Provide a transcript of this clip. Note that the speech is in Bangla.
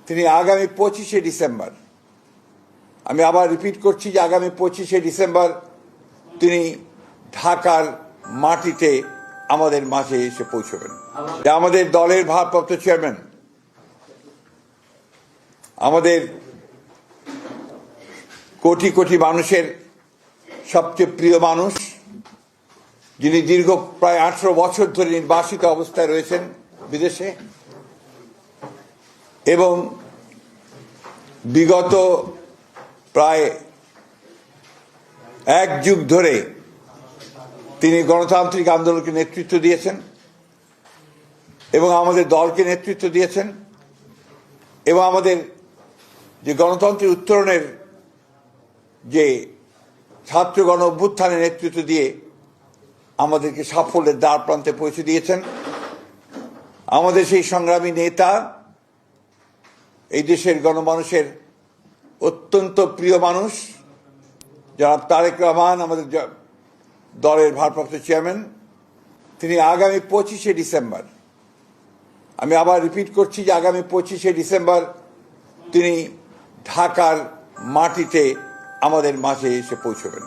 তিনি আগামী 25শে ডিসেম্বর, আমি আবার রিপিট করছি যে আগামী 25শে ডিসেম্বর তিনি ঢাকার মাটিতে আমাদের মাঝে এসে পৌঁছবেন। আমাদের দলের ভারপ্রাপ্ত চেয়ারম্যান, আমাদের কোটি কোটি মানুষের সবচেয়ে প্রিয় মানুষ, যিনি দীর্ঘ প্রায় 18 বছর ধরে নির্বাসিত অবস্থায় রয়েছেন বিদেশে এবং বিগত প্রায় 1 যুগ ধরে তিনি গণতান্ত্রিক আন্দোলনকে নেতৃত্ব দিয়েছেন এবং আমাদের দলকে নেতৃত্ব দিয়েছেন এবং আমাদের যে গণতন্ত্রের উত্তরণের যে ছাত্র গণ অভ্যুত্থানের নেতৃত্ব দিয়ে আমাদেরকে সাফল্যের দ্বার প্রান্তে পৌঁছে দিয়েছেন। আমাদের সেই সংগ্রামী নেতা, এই দেশের গণমানুষের অত্যন্ত প্রিয় মানুষ জনাব তারেক রহমান, আমাদের দলের ভারপ্রাপ্ত চেয়ারম্যান, তিনি আগামী 25শে ডিসেম্বর, আমি আবার রিপিট করছি যে আগামী 25শে ডিসেম্বর তিনি ঢাকার মাটিতে আমাদের মাঝে এসে পৌঁছবেন।